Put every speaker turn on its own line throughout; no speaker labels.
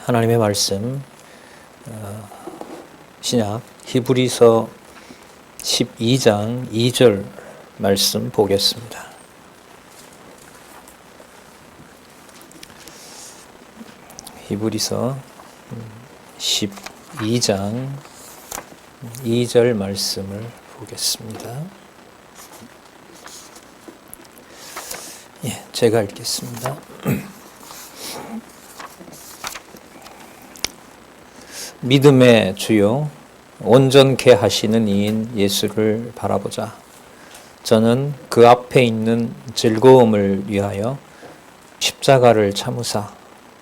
하나님의 말씀 신약 히브리서 12장 2절 말씀 보겠습니다. 히브리서 12장 2절 말씀을 보겠습니다. 제가 읽겠습니다. 믿음의 주요 온전케 하시는 이인 예수를 바라보자. 저는 그 앞에 있는 즐거움을 위하여 십자가를 참으사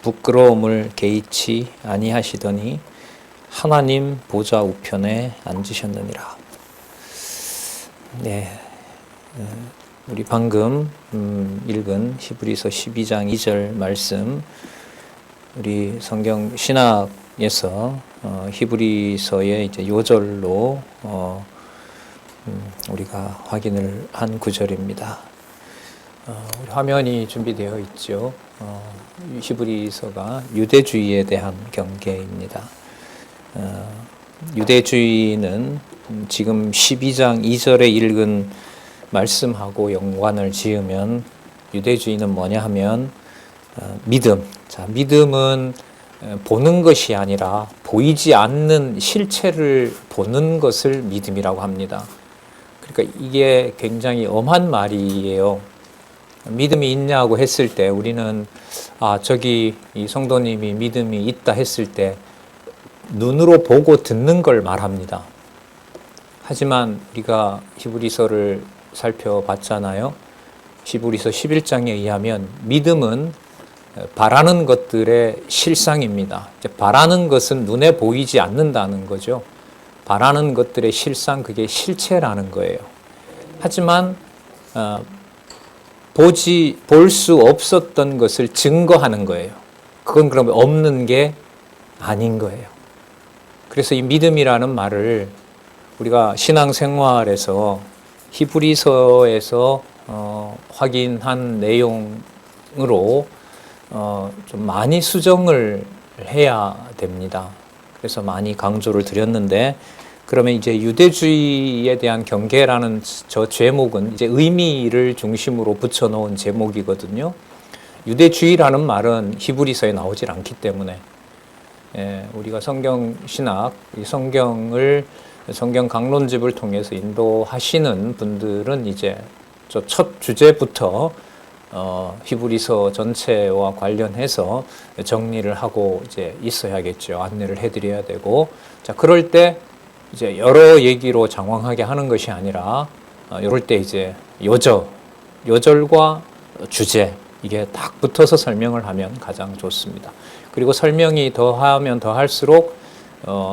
부끄러움을 개의치 아니하시더니 하나님 보좌 우편에 앉으셨느니라. 우리 방금 읽은 히브리서 12장 2절 말씀, 우리 성경 신학에서 히브리서의 이제 요절로 우리가 확인을 한 구절입니다. 우리 화면이 준비되어 있죠. 히브리서가 유대주의에 대한 경계입니다. 유대주의는 지금 12장 2절에 읽은 말씀하고 연관을 지으면 유대주의는 뭐냐 하면 믿음. 자, 믿음은 보는 것이 아니라 보이지 않는 실체를 보는 것을 믿음이라고 합니다. 그러니까 이게 굉장히 엄한 말이에요. 믿음이 있냐고 했을 때 우리는 저기 이 성도님이 믿음이 있다 했을 때 눈으로 보고 듣는 걸 말합니다. 하지만 우리가 히브리서를 살펴봤잖아요. 히브리서 11장에 의하면 믿음은 바라는 것들의 실상입니다. 바라는 것은 눈에 보이지 않는다는 거죠. 바라는 것들의 실상, 그게 실체라는 거예요. 하지만 볼 수 없었던 것을 증거하는 거예요. 그건 그러면 없는 게 아닌 거예요. 그래서 이 믿음이라는 말을 우리가 신앙생활에서 히브리서에서 확인한 내용으로 좀 많이 수정을 해야 됩니다. 그래서 많이 강조를 드렸는데, 그러면 이제 유대주의에 대한 경계라는 저 제목은 이제 의미를 중심으로 붙여놓은 제목이거든요. 유대주의라는 말은 히브리서에 나오질 않기 때문에 우리가 성경 신학, 이 성경 강론집을 통해서 인도하시는 분들은 이제 저 첫 주제부터 히브리서 전체와 관련해서 정리를 하고 이제 있어야겠죠. 안내를 해드려야 되고, 자, 그럴 때 이제 여러 얘기로 장황하게 하는 것이 아니라 이럴 때 이제 요절과 주제, 이게 딱 붙어서 설명을 하면 가장 좋습니다. 그리고 설명이 더하면 더할수록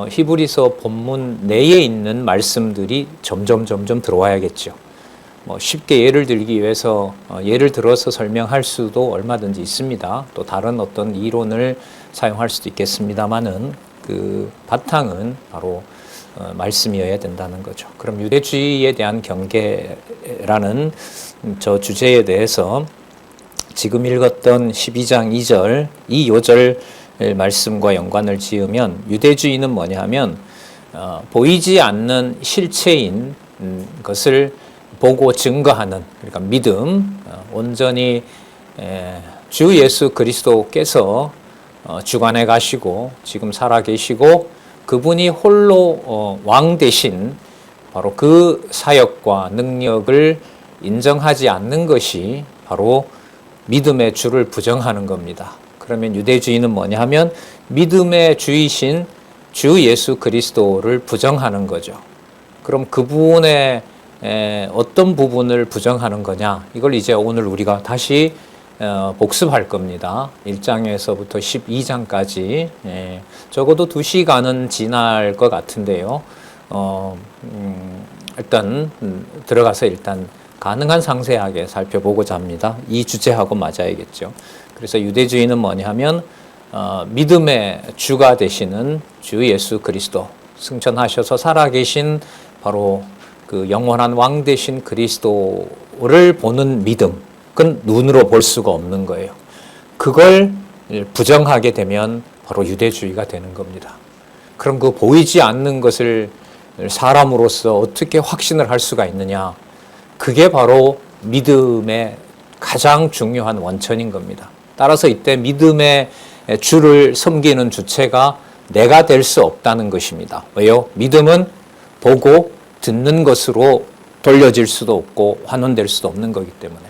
히브리서 본문 내에 있는 말씀들이 점점 들어와야겠죠. 쉽게 예를 들기 위해서 예를 들어서 설명할 수도 얼마든지 있습니다. 또 다른 어떤 이론을 사용할 수도 있겠습니다만은 그 바탕은 바로 말씀이어야 된다는 거죠. 그럼 유대주의에 대한 경계라는 저 주제에 대해서 지금 읽었던 12장 2절 이 요절 말씀과 연관을 지으면, 유대주의는 뭐냐 하면 보이지 않는 실체인 것을 보고 증거하는, 그러니까 믿음, 온전히 주 예수 그리스도께서 주관해 가시고 지금 살아 계시고 그분이 홀로 왕 되신 바로 그 사역과 능력을 인정하지 않는 것이 바로 믿음의 주를 부정하는 겁니다. 그러면 유대주의는 뭐냐 하면 믿음의 주이신 주 예수 그리스도를 부정하는 거죠. 그럼 그분의 어떤 부분을 부정하는 거냐, 이걸 이제 오늘 우리가 다시 복습할 겁니다. 1장에서부터 12장까지 적어도 2시간은 지날 것 같은데요. 일단 들어가서 일단 가능한 상세하게 살펴보고자 합니다. 이 주제하고 맞아야겠죠. 그래서 유대주의는 뭐냐 하면 믿음의 주가 되시는 주 예수 그리스도, 승천하셔서 살아계신 바로 그 영원한 왕 되신 그리스도를 보는 믿음, 그건 눈으로 볼 수가 없는 거예요. 그걸 부정하게 되면 바로 유대주의가 되는 겁니다. 그럼 그 보이지 않는 것을 사람으로서 어떻게 확신을 할 수가 있느냐? 그게 바로 믿음의 가장 중요한 원천인 겁니다. 따라서 이때 믿음의 주를 섬기는 주체가 내가 될 수 없다는 것입니다. 왜요? 믿음은 보고 듣는 것으로 돌려질 수도 없고 환원될 수도 없는 거기 때문에.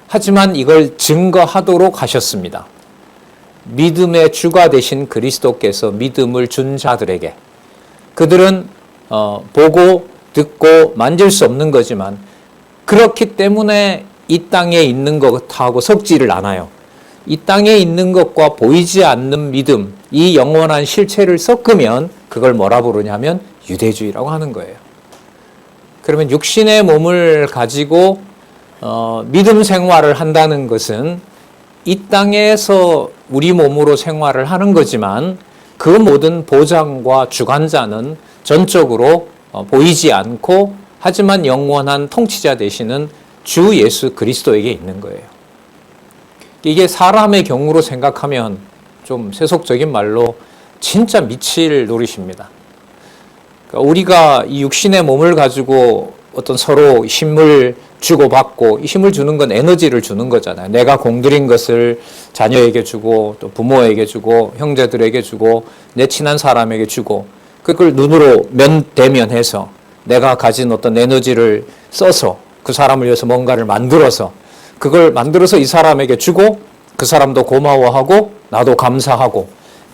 하지만 이걸 증거하도록 하셨습니다. 믿음의 주가 되신 그리스도께서 믿음을 준 자들에게, 그들은 보고 듣고 만질 수 없는 거지만 그렇기 때문에 이 땅에 있는 것하고 섞지를 않아요. 이 땅에 있는 것과 보이지 않는 믿음, 이 영원한 실체를 섞으면 그걸 뭐라 부르냐면 유대주의라고 하는 거예요. 그러면 육신의 몸을 가지고 믿음 생활을 한다는 것은 이 땅에서 우리 몸으로 생활을 하는 거지만 그 모든 보장과 주관자는 전적으로 보이지 않고 하지만 영원한 통치자 되시는 주 예수 그리스도에게 있는 거예요. 이게 사람의 경우로 생각하면 좀 세속적인 말로 진짜 미칠 노릇입니다. 그러니까 우리가 이 육신의 몸을 가지고 어떤 서로 힘을 주고받고, 이 힘을 주는 건 에너지를 주는 거잖아요. 내가 공들인 것을 자녀에게 주고 또 부모에게 주고 형제들에게 주고 내 친한 사람에게 주고, 그걸 눈으로 대면해서 내가 가진 어떤 에너지를 써서 그 사람을 위해서 뭔가를 만들어서 그걸 만들어서 이 사람에게 주고 그 사람도 고마워하고 나도 감사하고,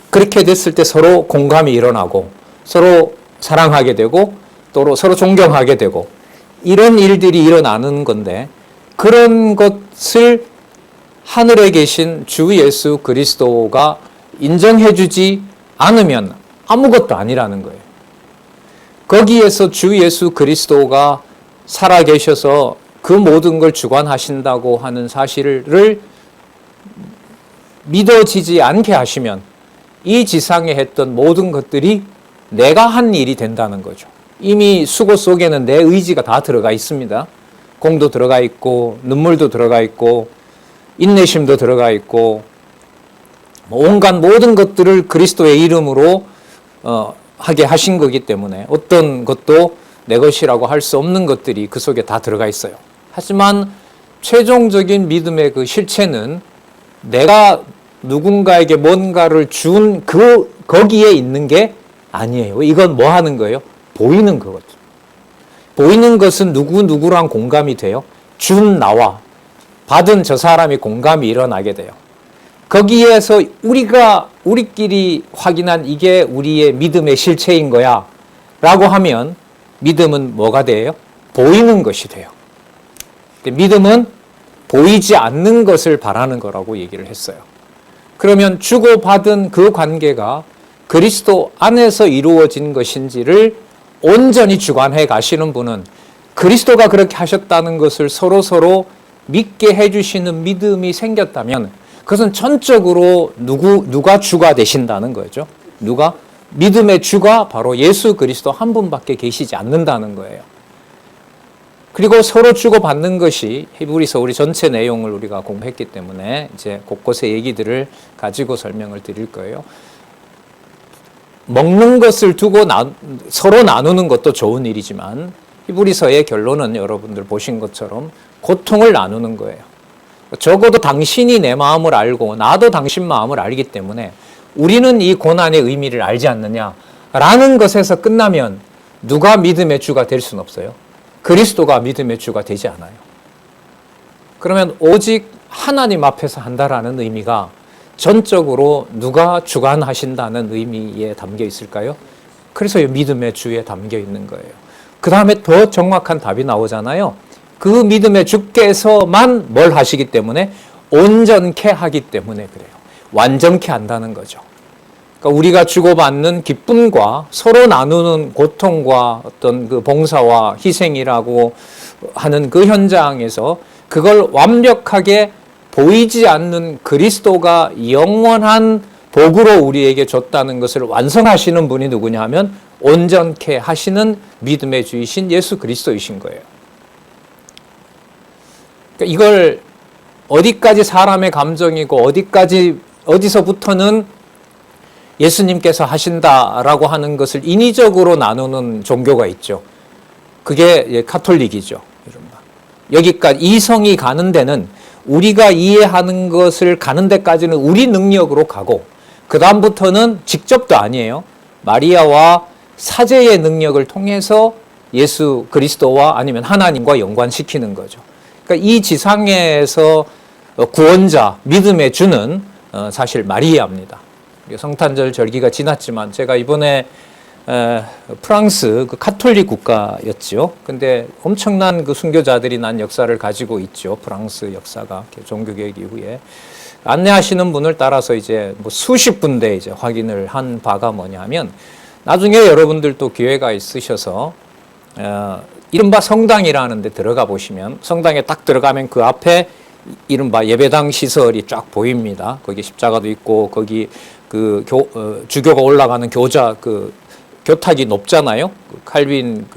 그렇게 됐을 때 서로 공감이 일어나고 서로 사랑하게 되고 또 서로 존경하게 되고 이런 일들이 일어나는 건데, 그런 것을 하늘에 계신 주 예수 그리스도가 인정해 주지 않으면 아무것도 아니라는 거예요. 거기에서 주 예수 그리스도가 살아계셔서 그 모든 걸 주관하신다고 하는 사실을 믿어지지 않게 하시면 이 지상에 했던 모든 것들이 내가 한 일이 된다는 거죠. 이미 수고 속에는 내 의지가 다 들어가 있습니다. 공도 들어가 있고 눈물도 들어가 있고 인내심도 들어가 있고 온갖 모든 것들을 그리스도의 이름으로 하게 하신 거기 때문에 어떤 것도 내 것이라고 할 수 없는 것들이 그 속에 다 들어가 있어요. 하지만 최종적인 믿음의 그 실체는 내가 누군가에게 뭔가를 준 거기에 있는 게 아니에요. 이건 뭐 하는 거예요? 보이는 거거든요. 보이는 것은 누구랑 공감이 돼요? 준 나와 받은 저 사람이 공감이 일어나게 돼요. 거기에서 우리끼리 확인한 이게 우리의 믿음의 실체인 거야 라고 하면 믿음은 뭐가 돼요? 보이는 것이 돼요. 믿음은 보이지 않는 것을 바라는 거라고 얘기를 했어요. 그러면 주고받은 그 관계가 그리스도 안에서 이루어진 것인지를 온전히 주관해 가시는 분은 그리스도가 그렇게 하셨다는 것을 서로 믿게 해주시는 믿음이 생겼다면 그것은 전적으로 누가 주가 되신다는 거죠. 누가? 믿음의 주가 바로 예수 그리스도 한 분밖에 계시지 않는다는 거예요. 그리고 서로 주고받는 것이 히브리서 우리 전체 내용을 우리가 공부했기 때문에 이제 곳곳의 얘기들을 가지고 설명을 드릴 거예요. 먹는 것을 두고 서로 나누는 것도 좋은 일이지만 히브리서의 결론은 여러분들 보신 것처럼 고통을 나누는 거예요. 적어도 당신이 내 마음을 알고 나도 당신 마음을 알기 때문에 우리는 이 고난의 의미를 알지 않느냐라는 것에서 끝나면 누가 믿음의 주가 될 수는 없어요. 그리스도가 믿음의 주가 되지 않아요. 그러면 오직 하나님 앞에서 한다라는 의미가 전적으로 누가 주관하신다는 의미에 담겨 있을까요? 그래서 믿음의 주에 담겨 있는 거예요. 그 다음에 더 정확한 답이 나오잖아요. 그 믿음의 주께서만 뭘 하시기 때문에? 온전케 하기 때문에 그래요. 완전케 한다는 거죠. 그러니까 우리가 주고받는 기쁨과 서로 나누는 고통과 어떤 그 봉사와 희생이라고 하는 그 현장에서 그걸 완벽하게 보이지 않는 그리스도가 영원한 복으로 우리에게 줬다는 것을 완성하시는 분이 누구냐 하면 온전케 하시는 믿음의 주이신 예수 그리스도이신 거예요. 그러니까 이걸 어디까지 사람의 감정이고 어디서부터는 예수님께서 하신다라고 하는 것을 인위적으로 나누는 종교가 있죠. 그게 카톨릭이죠. 여기까지 이성이 가는 데는 우리가 이해하는 것을 가는 데까지는 우리 능력으로 가고 그 다음부터는 직접도 아니에요. 마리아와 사제의 능력을 통해서 예수 그리스도와 아니면 하나님과 연관시키는 거죠. 그러니까 이 지상에서 구원자, 믿음의 주는 사실 마리아입니다. 성탄절 절기가 지났지만 제가 이번에 프랑스 그 카톨릭 국가였죠. 근데 엄청난 그 순교자들이 난 역사를 가지고 있죠. 프랑스 역사가 종교개혁 이후에 안내하시는 분을 따라서 이제 뭐 수십 군데 이제 확인을 한 바가 뭐냐면 나중에 여러분들도 기회가 있으셔서 이른바 성당이라는 데 들어가 보시면 성당에 딱 들어가면 그 앞에 이른바 예배당 시설이 쫙 보입니다. 거기 십자가도 있고 거기 그 주교가 올라가는 교자 그 교탁이 높잖아요. 칼빈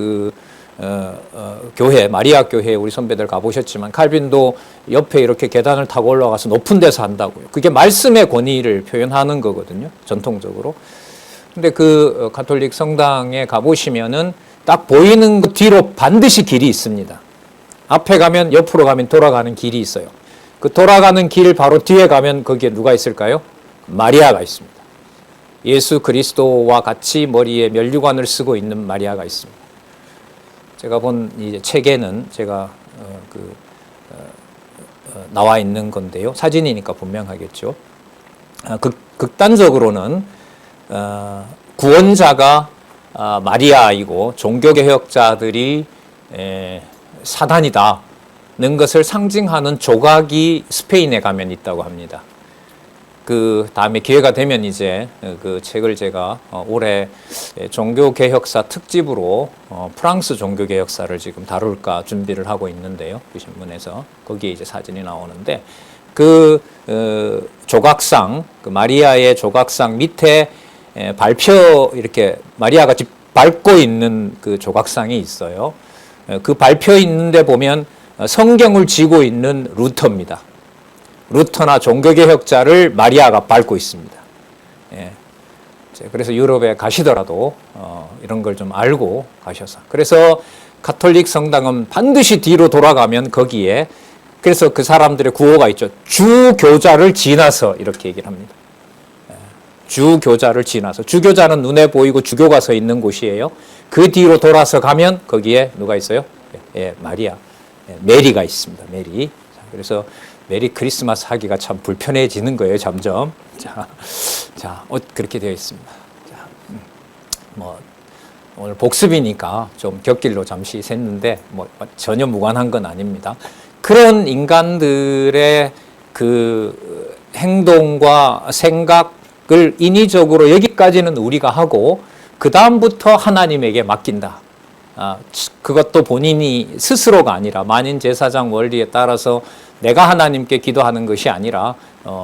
교회 마리아 교회 우리 선배들 가보셨지만 칼빈도 옆에 이렇게 계단을 타고 올라가서 높은 데서 한다고요. 그게 말씀의 권위를 표현하는 거거든요. 전통적으로. 근데 그 가톨릭 성당에 가보시면은 딱 보이는 그 뒤로 반드시 길이 있습니다. 앞에 가면 옆으로 가면 돌아가는 길이 있어요. 그 돌아가는 길 바로 뒤에 가면 거기에 누가 있을까요? 마리아가 있습니다. 예수 그리스도와 같이 머리에 면류관을 쓰고 있는 마리아가 있습니다. 제가 본 이제 책에는 제가 나와 있는 건데요. 사진이니까 분명하겠죠. 극단적으로는 구원자가 마리아이고 종교개혁자들이 사단이다는 것을 상징하는 조각이 스페인에 가면 있다고 합니다. 그 다음에 기회가 되면 이제 그 책을 제가 올해 종교개혁사 특집으로 프랑스 종교개혁사를 지금 다룰까 준비를 하고 있는데요. 그 신문에서 거기에 이제 사진이 나오는데 그 조각상 그 마리아의 조각상 밑에 발표 이렇게 마리아가 밟고 있는 그 조각상이 있어요. 그 발표 있는데 보면 성경을 쥐고 있는 루터입니다. 루터나 종교개혁자를 마리아가 밟고 있습니다. 예. 그래서 유럽에 가시더라도 이런 걸 좀 알고 가셔서. 그래서 가톨릭 성당은 반드시 뒤로 돌아가면 거기에 그래서 그 사람들의 구호가 있죠. 주교자를 지나서 이렇게 얘기를 합니다. 주교자를 지나서. 주교자는 눈에 보이고 주교가 서 있는 곳이에요. 그 뒤로 돌아서 가면 거기에 누가 있어요? 예, 마리아. 예, 메리가 있습니다. 메리. 그래서 메리 크리스마스 하기가 참 불편해지는 거예요, 점점. 자, 그렇게 되어 있습니다. 자, 뭐, 오늘 복습이니까 좀 곁길로 잠시 샜는데, 뭐, 전혀 무관한 건 아닙니다. 그런 인간들의 그 행동과 생각을 인위적으로 여기까지는 우리가 하고, 그다음부터 하나님에게 맡긴다. 그것도 본인이 스스로가 아니라 만인 제사장 원리에 따라서 내가 하나님께 기도하는 것이 아니라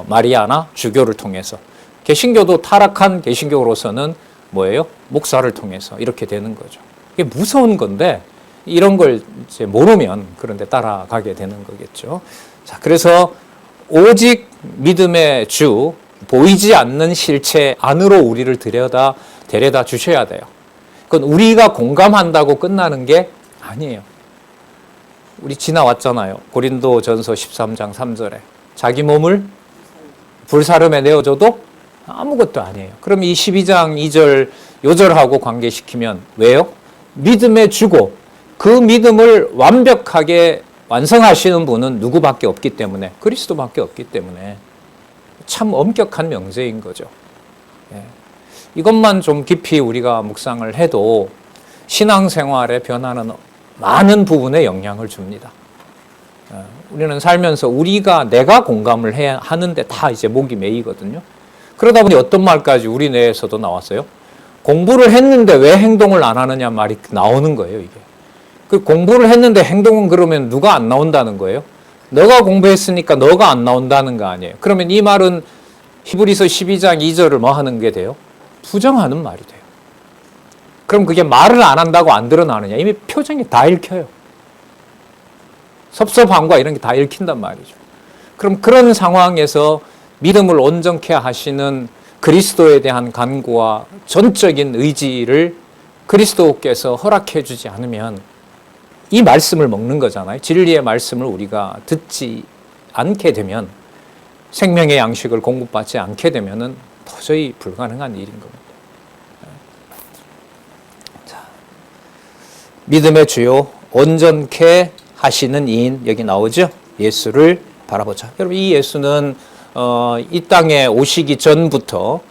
마리아나 주교를 통해서 개신교도 타락한 개신교로서는 뭐예요? 목사를 통해서 이렇게 되는 거죠. 이게 무서운 건데 이런 걸 이제 모르면 그런데 따라가게 되는 거겠죠. 자, 그래서 오직 믿음의 주 보이지 않는 실체 안으로 우리를 데려다 주셔야 돼요. 그건 우리가 공감한다고 끝나는 게 아니에요. 우리 지나왔잖아요. 고린도전서 13장 3절에 자기 몸을 불사름에 내어줘도 아무것도 아니에요. 그럼 이 12장 2절 요절하고 관계시키면 왜요? 믿음의 주고 그 믿음을 완벽하게 완성하시는 분은 누구밖에 없기 때문에 그리스도밖에 없기 때문에 참 엄격한 명제인 거죠. 예. 이것만 좀 깊이 우리가 묵상을 해도 신앙생활의 변화는 많은 부분에 영향을 줍니다. 우리는 살면서 내가 공감을 해야 하는데 다 이제 목이 메이거든요. 그러다 보니 어떤 말까지 우리 뇌에서도 나왔어요. 공부를 했는데 왜 행동을 안 하느냐 말이 나오는 거예요, 이게. 그 공부를 했는데 행동은 그러면 누가 안 나온다는 거예요? 너가 공부했으니까 너가 안 나온다는 거 아니에요. 그러면 이 말은 히브리서 12장 2절을 뭐 하는 게 돼요? 부정하는 말이 돼요. 그럼 그게 말을 안 한다고 안 드러나느냐? 이미 표정이 다 읽혀요. 섭섭함과 이런 게 다 읽힌단 말이죠. 그럼 그런 상황에서 믿음을 온전케 하시는 그리스도에 대한 간구와 전적인 의지를 그리스도께서 허락해 주지 않으면 이 말씀을 먹는 거잖아요. 진리의 말씀을 우리가 듣지 않게 되면, 생명의 양식을 공급받지 않게 되면은 도저히 불가능한 일인 겁니다. 자, 믿음의 주요 온전케 하시는 이인, 여기 나오죠? 예수를 바라보자. 여러분, 이 예수는 이 땅에 오시기 전부터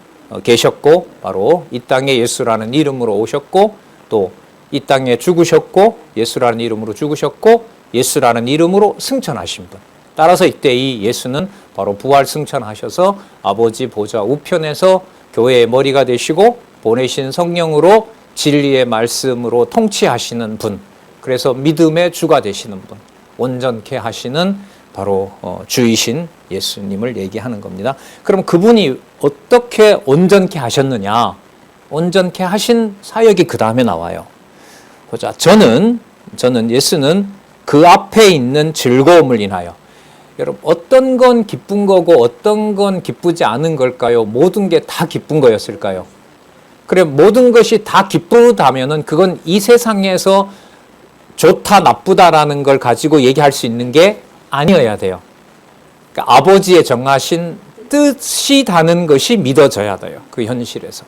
계셨고, 바로 이 땅에 예수라는 이름으로 오셨고, 또 이 땅에 죽으셨고, 예수라는 이름으로 죽으셨고, 예수라는 이름으로 승천하신 분. 따라서 이때 이 예수는 바로 부활 승천하셔서 아버지 보좌 우편에서 교회의 머리가 되시고, 보내신 성령으로 진리의 말씀으로 통치하시는 분. 그래서 믿음의 주가 되시는 분, 온전케 하시는 바로 주이신 예수님을 얘기하는 겁니다. 그럼 그분이 어떻게 온전케 하셨느냐? 온전케 하신 사역이 그 다음에 나와요. 보자. 저는 예수는 그 앞에 있는 즐거움을 인하여. 여러분, 어떤 건 기쁜 거고 어떤 건 기쁘지 않은 걸까요? 모든 게 다 기쁜 거였을까요? 그래, 모든 것이 다 기쁘다면은 그건 이 세상에서 좋다 나쁘다라는 걸 가지고 얘기할 수 있는 게 아니어야 돼요. 그러니까 아버지의 정하신 뜻이 다는 것이 믿어져야 돼요. 그 현실에서.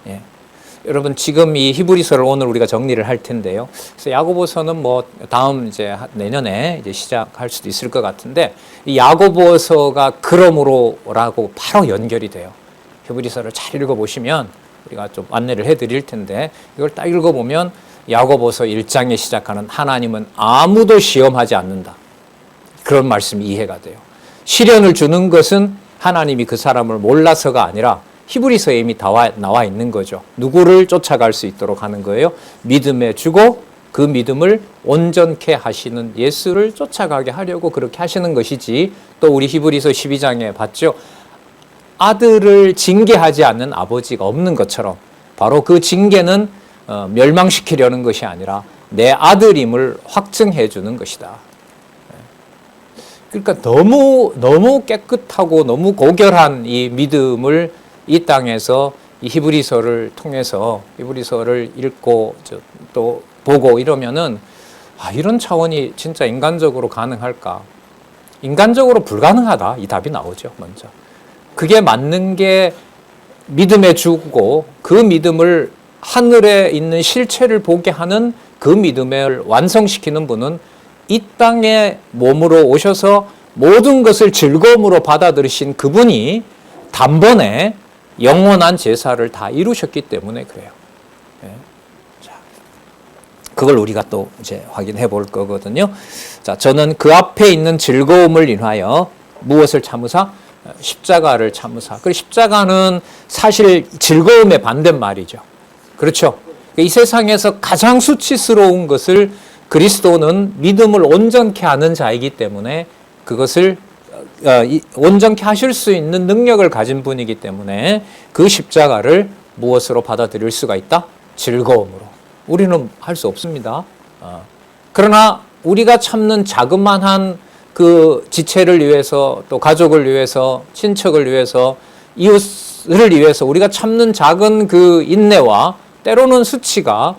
예. 여러분, 지금 이 히브리서를 오늘 우리가 정리를 할 텐데요. 그래서 야고보서는 뭐 다음 이제 내년에 이제 시작할 수도 있을 것 같은데, 이 야고보서가 그러므로라고 바로 연결이 돼요. 히브리서를 잘 읽어보시면 우리가 좀 안내를 해드릴 텐데, 이걸 딱 읽어보면 야고보서 1장에 시작하는 하나님은 아무도 시험하지 않는다, 그런 말씀이 이해가 돼요. 시련을 주는 것은 하나님이 그 사람을 몰라서가 아니라 히브리서에 이미 나와 있는 거죠. 누구를 쫓아갈 수 있도록 하는 거예요? 믿음에 주고 그 믿음을 온전케 하시는 예수를 쫓아가게 하려고 그렇게 하시는 것이지, 또 우리 히브리서 12장에 봤죠? 아들을 징계하지 않는 아버지가 없는 것처럼 바로 그 징계는 멸망시키려는 것이 아니라 내 아들임을 확증해 주는 것이다. 그러니까 너무 깨끗하고 너무 고결한 이 믿음을 이 땅에서 이 히브리서를 통해서, 히브리서를 읽고 또 보고 이러면은, 이런 차원이 진짜 인간적으로 가능할까? 인간적으로 불가능하다, 이 답이 나오죠. 먼저 그게 맞는 게 믿음의 주고, 그 믿음을 하늘에 있는 실체를 보게 하는 그 믿음을 완성시키는 분은 이 땅에 몸으로 오셔서 모든 것을 즐거움으로 받아들이신 그분이 단번에 영원한 제사를 다 이루셨기 때문에 그래요. 네. 자, 그걸 우리가 또 이제 확인해 볼 거거든요. 자, 저는 그 앞에 있는 즐거움을 인하여 무엇을 참으사? 십자가를 참으사. 그 십자가는 사실 즐거움의 반대말이죠. 그렇죠? 이 세상에서 가장 수치스러운 것을 그리스도는 믿음을 온전케 하는 자이기 때문에 그것을 온전케 하실 수 있는 능력을 가진 분이기 때문에 그 십자가를 무엇으로 받아들일 수가 있다? 즐거움으로. 우리는 할 수 없습니다. 그러나 우리가 참는 자그마한 그 지체를 위해서, 또 가족을 위해서, 친척을 위해서, 이웃을 위해서 우리가 참는 작은 그 인내와 때로는 수치가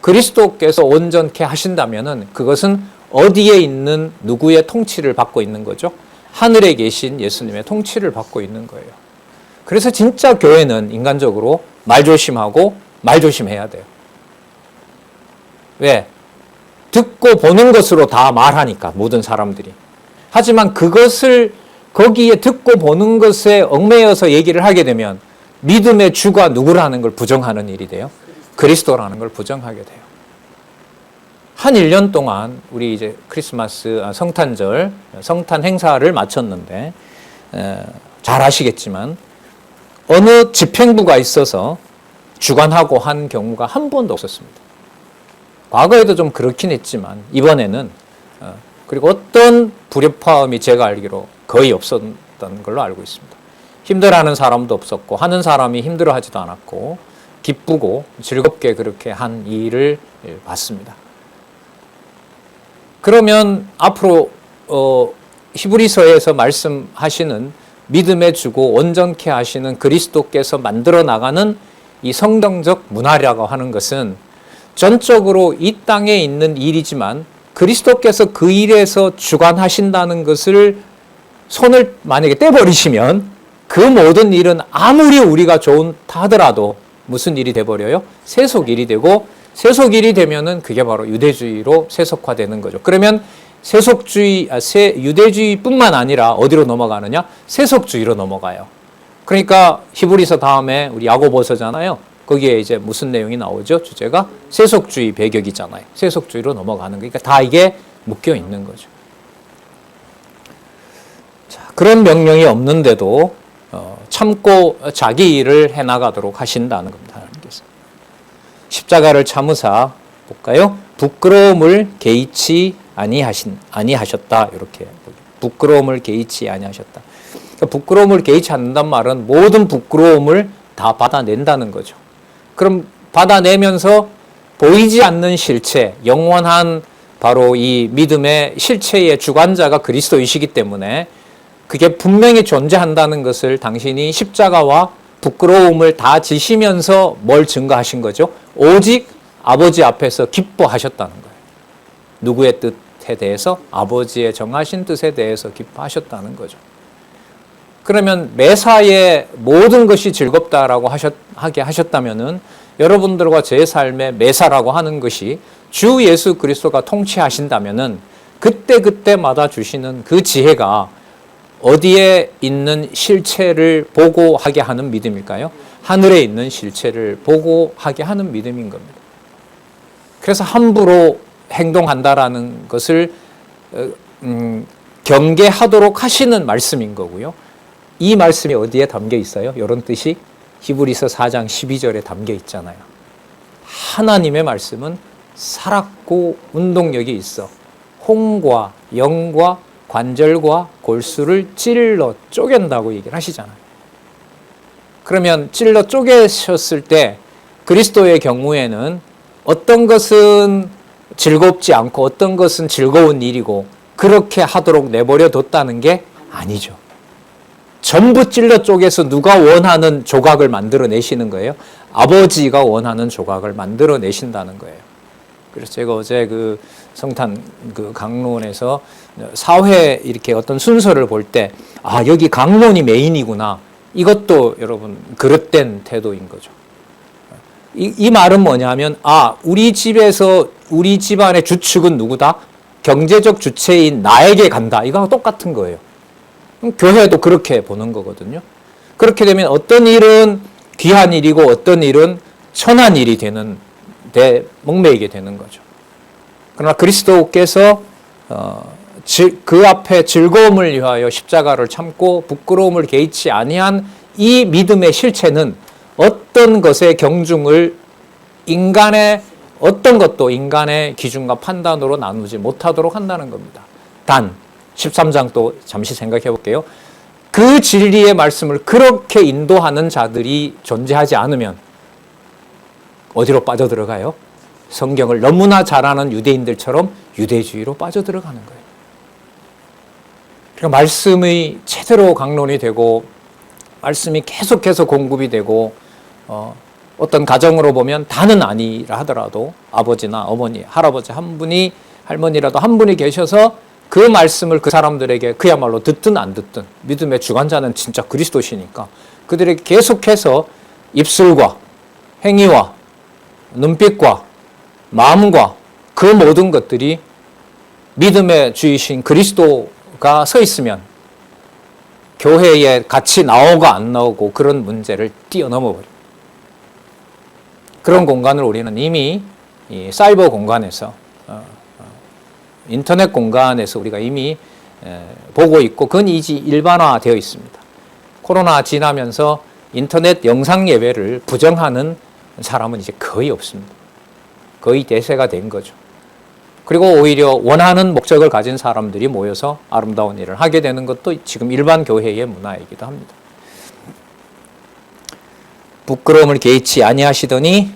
그리스도께서 온전케 하신다면은 그것은 어디에 있는 누구의 통치를 받고 있는 거죠? 하늘에 계신 예수님의 통치를 받고 있는 거예요. 그래서 진짜 교회는 인간적으로 말조심하고 말조심해야 돼요. 왜? 듣고 보는 것으로 다 말하니까, 모든 사람들이. 하지만 그것을 거기에 듣고 보는 것에 얽매여서 얘기를 하게 되면 믿음의 주가 누구라는 걸 부정하는 일이 돼요. 그리스도라는 걸 부정하게 돼요. 한 1년 동안 우리 이제 크리스마스 성탄절 성탄 행사를 마쳤는데, 잘 아시겠지만 어느 집행부가 있어서 주관하고 한 경우가 한 번도 없었습니다. 과거에도 좀 그렇긴 했지만 이번에는, 그리고 어떤 불협화음이 제가 알기로 거의 없었던 걸로 알고 있습니다. 힘들어하는 사람도 없었고 하는 사람이 힘들어하지도 않았고 기쁘고 즐겁게 그렇게 한 일을 봤습니다. 그러면 앞으로 히브리서에서 말씀하시는 믿음의 주고 온전케 하시는 그리스도께서 만들어 나가는 이 성경적 문화라고 하는 것은 전적으로 이 땅에 있는 일이지만 그리스도께서 그 일에서 주관하신다는 것을 손을 만약에 떼버리시면 그 모든 일은 아무리 우리가 좋다 하더라도 무슨 일이 돼버려요? 세속일이 되고, 세속일이 되면은 그게 바로 유대주의로 세속화되는 거죠. 그러면 유대주의뿐만 아니라 어디로 넘어가느냐? 세속주의로 넘어가요. 그러니까 히브리서 다음에 우리 야고보서잖아요. 거기에 이제 무슨 내용이 나오죠? 주제가 세속주의 배격이잖아요. 세속주의로 넘어가는 거니까 다 이게 묶여 있는 거죠. 자, 그런 명령이 없는데도 참고 자기 일을 해나가도록 하신다는 겁니다. 하나님께서. 십자가를 참으사 볼까요? 부끄러움을 개의치 아니하셨다. 이렇게 부끄러움을 개의치 아니하셨다. 그러니까 부끄러움을 개의치 않는단 말은 모든 부끄러움을 다 받아낸다는 거죠. 그럼 받아내면서 보이지 않는 실체, 영원한 바로 이 믿음의 실체의 주관자가 그리스도이시기 때문에 그게 분명히 존재한다는 것을 당신이 십자가와 부끄러움을 다 지시면서 뭘 증거하신 거죠? 오직 아버지 앞에서 기뻐하셨다는 거예요. 누구의 뜻에 대해서? 아버지의 정하신 뜻에 대해서 기뻐하셨다는 거죠. 그러면 매사에 모든 것이 즐겁다라고 하게 하셨다면은 여러분들과 제 삶의 매사라고 하는 것이 주 예수 그리스도가 통치하신다면은 그때마다 주시는 그 지혜가 어디에 있는 실체를 보고 하게 하는 믿음일까요? 하늘에 있는 실체를 보고 하게 하는 믿음인 겁니다. 그래서 함부로 행동한다라는 것을 경계하도록 하시는 말씀인 거고요. 이 말씀이 어디에 담겨 있어요? 이런 뜻이 히브리서 4장 12절에 담겨 있잖아요. 하나님의 말씀은 살았고 운동력이 있어 홍과 영과 관절과 골수를 찔러 쪼갠다고 얘기를 하시잖아요. 그러면 찔러 쪼개셨을 때 그리스도의 경우에는 어떤 것은 즐겁지 않고 어떤 것은 즐거운 일이고 그렇게 하도록 내버려 뒀다는 게 아니죠. 전부 찔러 쪼개서 누가 원하는 조각을 만들어내시는 거예요? 아버지가 원하는 조각을 만들어내신다는 거예요. 그래서 제가 어제 그 성탄 그 강론에서 사회 이렇게 어떤 순서를 볼 때, 아, 여기 강론이 메인이구나. 이것도 여러분 그릇된 태도인 거죠. 이 말은 뭐냐면, 우리 집에서 우리 집안의 주축은 누구다? 경제적 주체인 나에게 간다. 이거랑 똑같은 거예요. 교회도 그렇게 보는 거거든요. 그렇게 되면 어떤 일은 귀한 일이고 어떤 일은 천한 일이 되는 데 목매이게 되는 거죠. 그러나 그리스도께서 그 앞에 즐거움을 위하여 십자가를 참고 부끄러움을 개의치 아니한 이 믿음의 실체는 어떤 것의 경중을 어떤 것도 인간의 기준과 판단으로 나누지 못하도록 한다는 겁니다. 단 13장 또 잠시 생각해 볼게요. 그 진리의 말씀을 그렇게 인도하는 자들이 존재하지 않으면 어디로 빠져들어가요? 성경을 너무나 잘 아는 유대인들처럼 유대주의로 빠져들어가는 거예요. 그러니까 말씀이 제대로 강론이 되고 말씀이 계속해서 공급이 되고 어떤 가정으로 보면 다는 아니라 하더라도 아버지나 어머니, 할아버지 한 분이 할머니라도 한 분이 계셔서 그 말씀을 그 사람들에게 그야말로 듣든 안 듣든 믿음의 주관자는 진짜 그리스도시니까 그들에게 계속해서 입술과 행위와 눈빛과 마음과 그 모든 것들이 믿음의 주이신 그리스도가 서 있으면 교회에 같이 나오고 안 나오고 그런 문제를 뛰어넘어 버려요. 그런 공간을 우리는 이미 이 사이버 공간에서 인터넷 공간에서 우리가 이미 보고 있고 그건 이제 일반화되어 있습니다. 코로나 지나면서 인터넷 영상 예배를 부정하는 사람은 이제 거의 없습니다. 거의 대세가 된 거죠. 그리고 오히려 원하는 목적을 가진 사람들이 모여서 아름다운 일을 하게 되는 것도 지금 일반 교회의 문화이기도 합니다. 부끄러움을 개의치 아니하시더니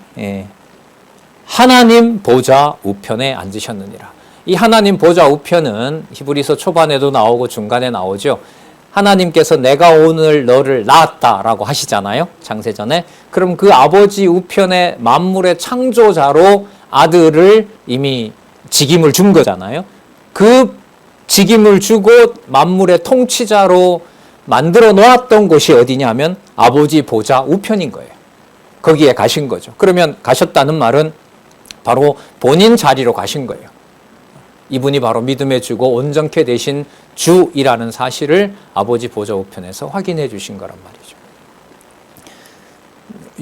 하나님 보좌 우편에 앉으셨느니라. 이 하나님 보좌 우편은 히브리서 초반에도 나오고 중간에 나오죠. 하나님께서 내가 오늘 너를 낳았다라고 하시잖아요. 창세전에. 그럼 그 아버지 우편의 만물의 창조자로 아들을 이미 직임을 준 거잖아요. 그 직임을 주고 만물의 통치자로 만들어 놓았던 곳이 어디냐면 아버지 보좌 우편인 거예요. 거기에 가신 거죠. 그러면 가셨다는 말은 바로 본인 자리로 가신 거예요. 이분이 바로 믿음의 주고 온전케 되신 주이라는 사실을 아버지 보좌 우편에서 확인해 주신 거란 말이죠.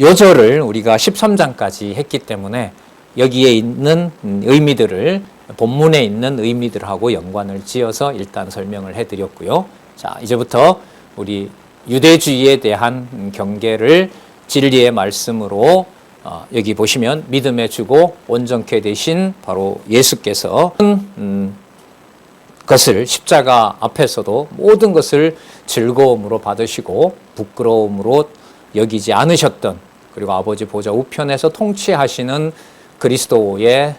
요절을 우리가 13장까지 했기 때문에 여기에 있는 의미들을 본문에 있는 의미들하고 연관을 지어서 일단 설명을 해드렸고요. 자, 이제부터 우리 유대주의에 대한 경계를 진리의 말씀으로 여기 보시면 믿음의 주고 온전케 되신 바로 예수께서 것을 십자가 앞에서도 모든 것을 즐거움으로 받으시고 부끄러움으로 여기지 않으셨던, 그리고 아버지 보좌 우편에서 통치하시는 그리스도의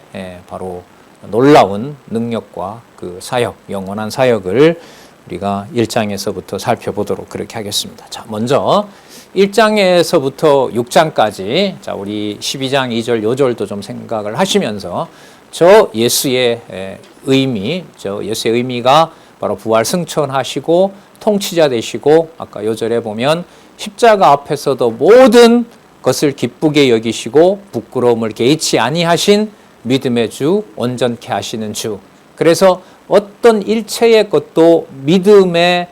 바로 놀라운 능력과 그 사역, 영원한 사역을 우리가 1장에서부터 살펴보도록 그렇게 하겠습니다. 자, 먼저 1장에서부터 6장까지, 자, 우리 12장 2절, 요절도 좀 생각을 하시면서 저 예수의 의미, 저 예수의 의미가 바로 부활 승천하시고 통치자 되시고, 아까 요절에 보면 십자가 앞에서도 모든 것을 기쁘게 여기시고 부끄러움을 개의치 아니하신 믿음의 주, 온전케 하시는 주. 그래서 어떤 일체의 것도 믿음을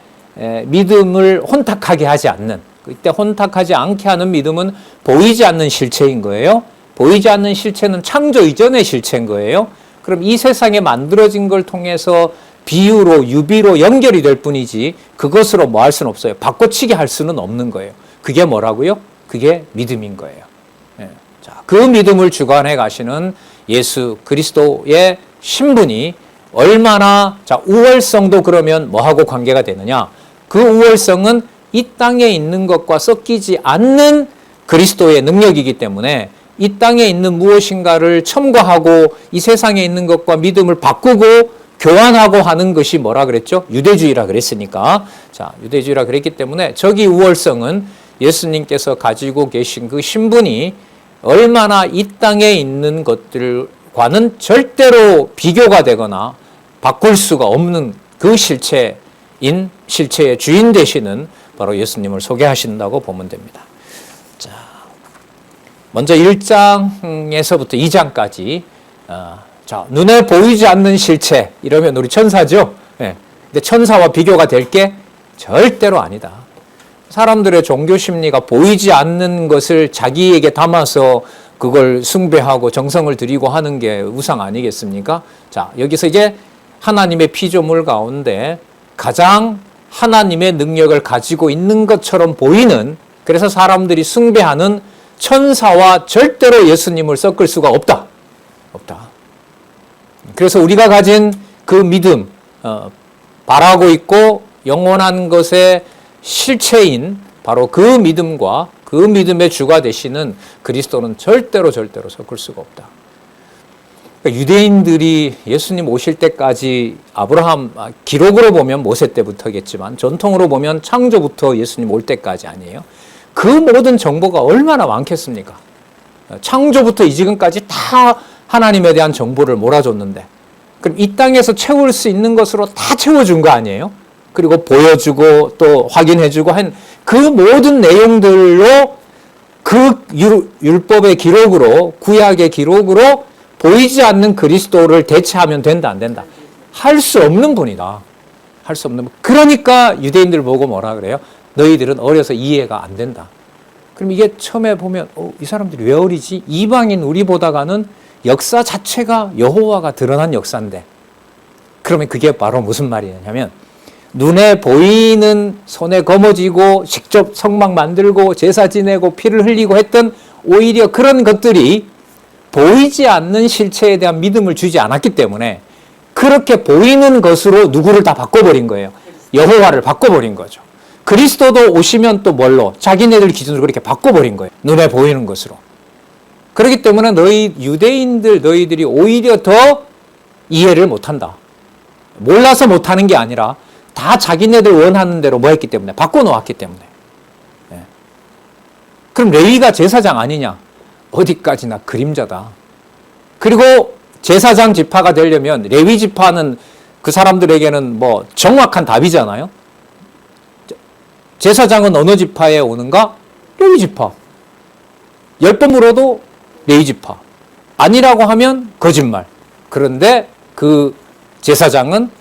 혼탁하게 하지 않는, 이때 혼탁하지 않게 하는 믿음은 보이지 않는 실체인 거예요. 보이지 않는 실체는 창조 이전의 실체인 거예요. 그럼 이 세상에 만들어진 걸 통해서 비유로, 유비로 연결이 될 뿐이지 그것으로 뭐 할 수는 없어요. 바꿔치기 할 수는 없는 거예요. 그게 뭐라고요? 그게 믿음인 거예요. 자, 그 믿음을 주관해 가시는 예수 그리스도의 신분이 얼마나, 자, 우월성도 그러면 뭐하고 관계가 되느냐? 그 우월성은 이 땅에 있는 것과 섞이지 않는 그리스도의 능력이기 때문에 이 땅에 있는 무엇인가를 첨가하고 이 세상에 있는 것과 믿음을 바꾸고 교환하고 하는 것이 뭐라 그랬죠? 유대주의라 그랬으니까. 자, 유대주의라 그랬기 때문에 저기 우월성은 예수님께서 가지고 계신 그 신분이 얼마나 이 땅에 있는 것들과는 절대로 비교가 되거나 바꿀 수가 없는 그 실체의 주인 되시는 바로 예수님을 소개하신다고 보면 됩니다. 자, 먼저 1장에서부터 2장까지 자, 눈에 보이지 않는 실체, 이러면 우리 천사죠. 근데 천사와 비교가 될 게 절대로 아니다. 사람들의 종교 심리가 보이지 않는 것을 자기에게 담아서 그걸 숭배하고 정성을 들이고 하는 게 우상 아니겠습니까? 자, 여기서 이제 하나님의 피조물 가운데 가장 하나님의 능력을 가지고 있는 것처럼 보이는, 그래서 사람들이 숭배하는 천사와 절대로 예수님을 섞을 수가 없다. 그래서 우리가 가진 그 믿음, 바라고 있고 영원한 것의 실체인 바로 그 믿음과 그 믿음의 주가 되시는 그리스도는 절대로 섞을 수가 없다. 그러니까 유대인들이 예수님 오실 때까지 아브라함, 기록으로 보면 모세 때부터겠지만 전통으로 보면 창조부터 예수님 올 때까지 아니에요. 그 모든 정보가 얼마나 많겠습니까? 창조부터 이 지금까지 다 하나님에 대한 정보를 몰아줬는데, 그럼 이 땅에서 채울 수 있는 것으로 다 채워준 거 아니에요? 그리고 보여주고 또 확인해주고 한 그 모든 내용들로 그 율법의 기록으로, 구약의 기록으로 보이지 않는 그리스도를 대체하면 된다, 안 된다? 할 수 없는 분이다. 할 수 없는 분. 그러니까 유대인들 보고 뭐라 그래요? 너희들은 어려서 이해가 안 된다. 그럼 이게 처음에 보면 이 사람들이 왜 어리지? 이방인 우리보다가는 역사 자체가 여호와가 드러난 역사인데, 그러면 그게 바로 무슨 말이냐면 눈에 보이는, 손에 거머쥐고 직접 성막 만들고 제사 지내고 피를 흘리고 했던 오히려 그런 것들이 보이지 않는 실체에 대한 믿음을 주지 않았기 때문에 그렇게 보이는 것으로 누구를 다 바꿔버린 거예요. 여호와를 바꿔버린 거죠. 그리스도도 오시면 또 뭘로? 자기네들 기준으로 그렇게 바꿔버린 거예요. 눈에 보이는 것으로. 그렇기 때문에 너희들이 오히려 더 이해를 못한다. 몰라서 못하는 게 아니라 다 자기네들 원하는 대로 뭐 했기 때문에? 바꿔놓았기 때문에. 예. 그럼 레위가 제사장 아니냐? 어디까지나 그림자다. 그리고 제사장 지파가 되려면 레위 지파는 그 사람들에게는 뭐 정확한 답이잖아요. 제사장은 어느 지파에 오는가? 레위 지파. 10번 물어도 레위 지파. 아니라고 하면 거짓말. 그런데 그 제사장은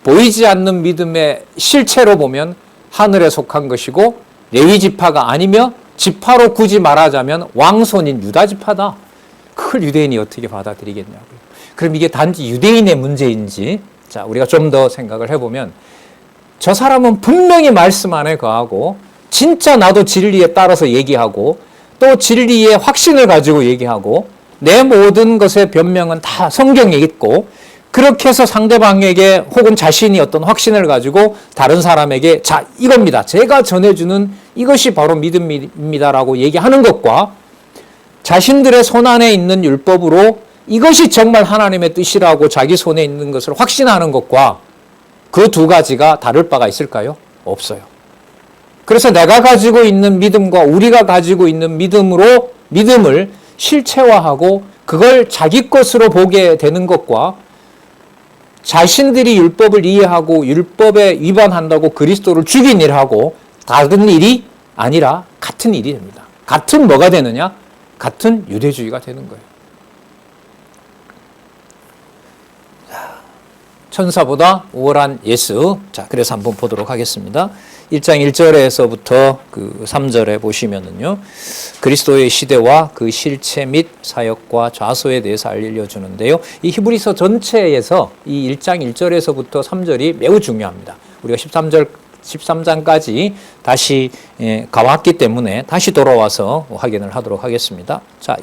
보이지 않는 믿음의 실체로 보면 하늘에 속한 것이고 레위 지파가 아니며 지파로 굳이 말하자면 왕손인 유다 지파다. 그걸 유대인이 어떻게 받아들이겠냐고요. 그럼 이게 단지 유대인의 문제인지, 자, 우리가 좀 더 생각을 해보면, 저 사람은 분명히 말씀 안에 거하고 진짜 나도 진리에 따라서 얘기하고 또 진리의 확신을 가지고 얘기하고 내 모든 것의 변명은 다 성경에 있고, 그렇게 해서 상대방에게 혹은 자신이 어떤 확신을 가지고 다른 사람에게 자, 이겁니다. 제가 전해주는 이것이 바로 믿음입니다라고 얘기하는 것과 자신들의 손 안에 있는 율법으로 이것이 정말 하나님의 뜻이라고 자기 손에 있는 것을 확신하는 것과 그 두 가지가 다를 바가 있을까요? 없어요. 그래서 내가 가지고 있는 믿음과 우리가 가지고 있는 믿음을 실체화하고 그걸 자기 것으로 보게 되는 것과 자신들이 율법을 이해하고 율법에 위반한다고 그리스도를 죽인 일하고 다른 일이 아니라 같은 일이 됩니다. 같은 뭐가 되느냐? 같은 유대주의가 되는 거예요. 천사보다 우월한 예수. 자, 그래서 한번 보도록 하겠습니다. 1장 1절에서부터 그 3절에 보시면은요, 그리스도의 시대와 그 실체 및 사역과 좌소에 대해서 알려주는데요. 이 히브리서 전체에서 이 1장 1절에서부터 3절이 매우 중요합니다. 우리가 13장까지 다시 가왔기 때문에 다시 돌아와서 확인을 하도록 하겠습니다. 자,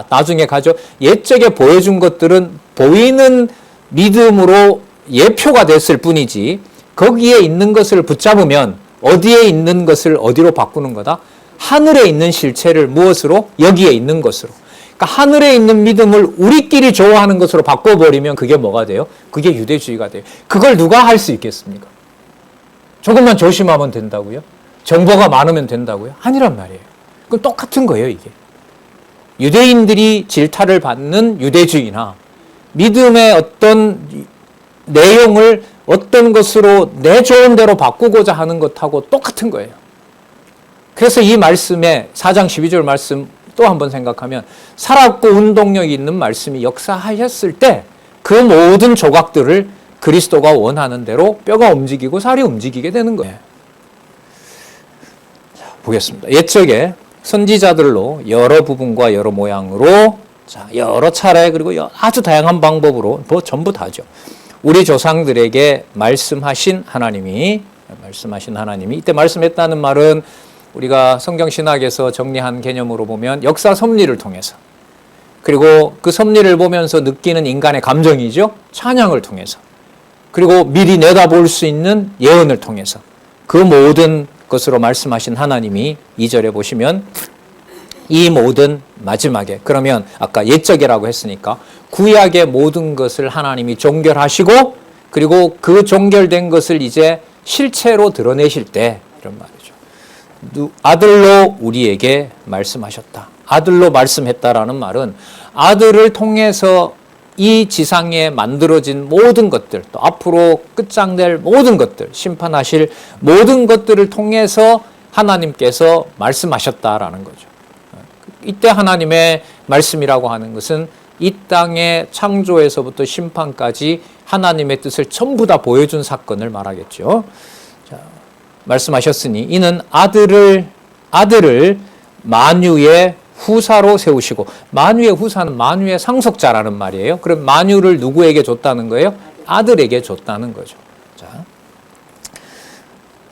나중에 가죠. 옛적에 보여준 것들은 보이는 믿음으로 예표가 됐을 뿐이지, 거기에 있는 것을 붙잡으면 어디에 있는 것을 어디로 바꾸는 거다? 하늘에 있는 실체를 무엇으로? 여기에 있는 것으로. 그러니까 하늘에 있는 믿음을 우리끼리 좋아하는 것으로 바꿔버리면 그게 뭐가 돼요? 그게 유대주의가 돼요. 그걸 누가 할 수 있겠습니까? 조금만 조심하면 된다고요? 정보가 많으면 된다고요? 아니란 말이에요. 그건 똑같은 거예요, 이게. 유대인들이 질타를 받는 유대주의나 믿음의 어떤 내용을 어떤 것으로 내 좋은 대로 바꾸고자 하는 것하고 똑같은 거예요. 그래서 이 말씀에 4장 12절 말씀 또 한번 생각하면 살았고 운동력이 있는 말씀이 역사하셨을 때 그 모든 조각들을 그리스도가 원하는 대로 뼈가 움직이고 살이 움직이게 되는 거예요. 자, 보겠습니다. 옛적에 선지자들로 여러 부분과 여러 모양으로 여러 차례 그리고 아주 다양한 방법으로 뭐 전부 다죠. 우리 조상들에게 말씀하신 하나님이 이때 말씀했다는 말은 우리가 성경신학에서 정리한 개념으로 보면 역사 섭리를 통해서, 그리고 그 섭리를 보면서 느끼는 인간의 감정이죠. 찬양을 통해서, 그리고 미리 내다볼 수 있는 예언을 통해서 그 모든 것으로 말씀하신 하나님이 2절에 보시면 이 모든 마지막에, 그러면 아까 옛적이라고 했으니까 구약의 모든 것을 하나님이 종결하시고 그리고 그 종결된 것을 이제 실체로 드러내실 때 이런 말이죠. 아들로 우리에게 말씀하셨다. 아들로 말씀했다라는 말은 아들을 통해서 이 지상에 만들어진 모든 것들, 또 앞으로 끝장낼 모든 것들, 심판하실 모든 것들을 통해서 하나님께서 말씀하셨다라는 거죠. 이때 하나님의 말씀이라고 하는 것은 이 땅의 창조에서부터 심판까지 하나님의 뜻을 전부 다 보여준 사건을 말하겠죠. 자, 말씀하셨으니 이는 아들을 만유의 후사로 세우시고, 만유의 후사는 만유의 상속자라는 말이에요. 그럼 만유를 누구에게 줬다는 거예요? 아들에게 줬다는 거죠. 자,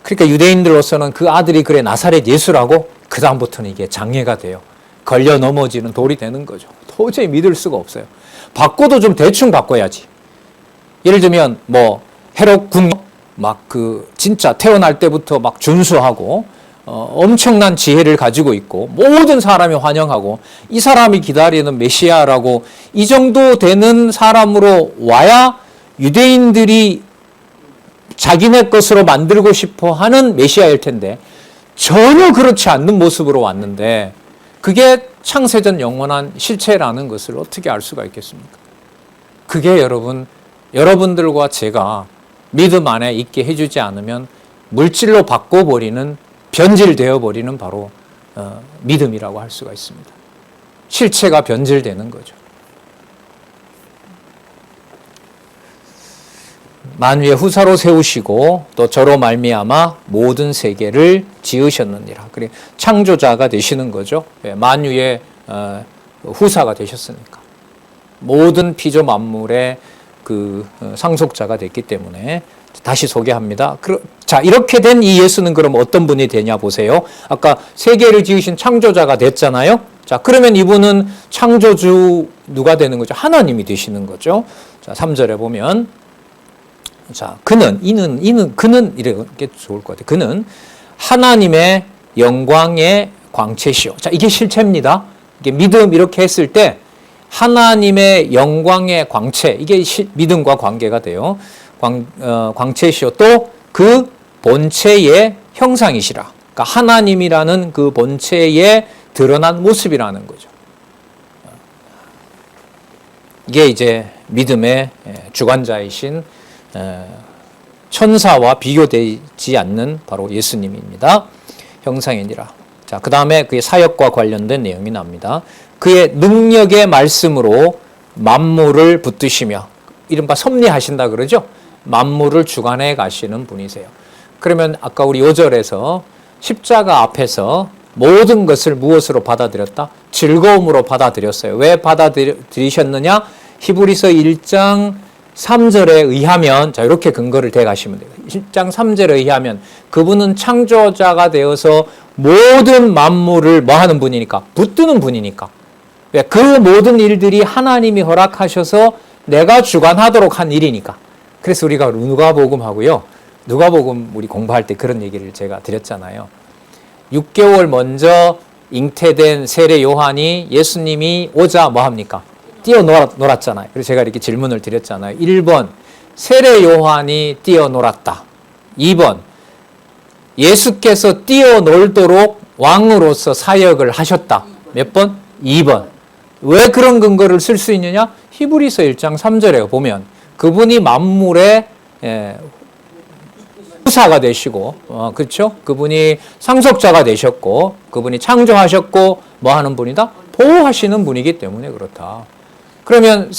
그러니까 유대인들로서는 그 아들이 그래 나사렛 예수라고, 그 다음부터는 이게 장애가 돼요. 걸려 넘어지는 돌이 되는 거죠. 도저히 믿을 수가 없어요. 바꿔도 좀 대충 바꿔야지. 예를 들면 뭐 헤롯 궁 막 진짜 태어날 때부터 막 준수하고 엄청난 지혜를 가지고 있고 모든 사람이 환영하고 이 사람이 기다리는 메시아라고 이 정도 되는 사람으로 와야 유대인들이 자기네 것으로 만들고 싶어 하는 메시아일 텐데 전혀 그렇지 않는 모습으로 왔는데 그게 창세전 영원한 실체라는 것을 어떻게 알 수가 있겠습니까? 그게 여러분들과 제가 믿음 안에 있게 해주지 않으면 물질로 바꿔버리는, 변질되어 버리는 바로 믿음이라고 할 수가 있습니다. 실체가 변질되는 거죠. 만유의 후사로 세우시고 또 저로 말미암아 모든 세계를 지으셨느니라. 그래 창조자가 되시는 거죠. 만유의 후사가 되셨으니까. 모든 피조 만물의 그 상속자가 됐기 때문에 다시 소개합니다. 자, 이렇게 된 이 예수는 그럼 어떤 분이 되냐 보세요. 아까 세계를 지으신 창조자가 됐잖아요. 자, 그러면 이분은 창조주 누가 되는 거죠? 하나님이 되시는 거죠. 자, 3절에 보면 자, 그는 이렇게 좋을 것 같아요. 그는 하나님의 영광의 광채시오. 자, 이게 실체입니다. 이게 믿음 이렇게 했을 때 하나님의 영광의 광채, 이게 믿음과 관계가 돼요. 광채시오. 또 그 본체의 형상이시라. 그러니까 하나님이라는 그 본체의 드러난 모습이라는 거죠. 이게 이제 믿음의 주관자이신 천사와 비교되지 않는 바로 예수님입니다. 형상이니라. 자, 그 다음에 그의 사역과 관련된 내용이 나옵니다. 그의 능력의 말씀으로 만물을 붙드시며, 이른바 섭리하신다 그러죠. 만물을 주관해 가시는 분이세요. 그러면 아까 우리 5절에서 십자가 앞에서 모든 것을 무엇으로 받아들였다? 즐거움으로 받아들였어요. 왜 받아들이셨느냐? 히브리서 1장 3절에 의하면, 자, 이렇게 근거를 대가시면 돼요. 1장 3절에 의하면 그분은 창조자가 되어서 모든 만물을 뭐 하는 분이니까? 붙드는 분이니까. 그 모든 일들이 하나님이 허락하셔서 내가 주관하도록 한 일이니까. 그래서 우리가 누가복음 하고요. 누가복음 우리 공부할 때 그런 얘기를 제가 드렸잖아요. 6개월 먼저 잉태된 세례 요한이 예수님이 오자 뭐 합니까? 뛰어놀았잖아요. 그래서 제가 이렇게 질문을 드렸잖아요. 1번, 세례 요한이 뛰어놀았다. 2번, 예수께서 뛰어놀도록 왕으로서 사역을 하셨다. 몇 번? 2번. 왜 그런 근거를 쓸 수 있느냐? 히브리서 1장 3절에 보면 그분이 만물의 후사가 되시고, 그렇죠? 그분이 상속자가 되셨고, 그분이 창조하셨고, 뭐 하는 분이다? 보호하시는 분이기 때문에 그렇다. 그러면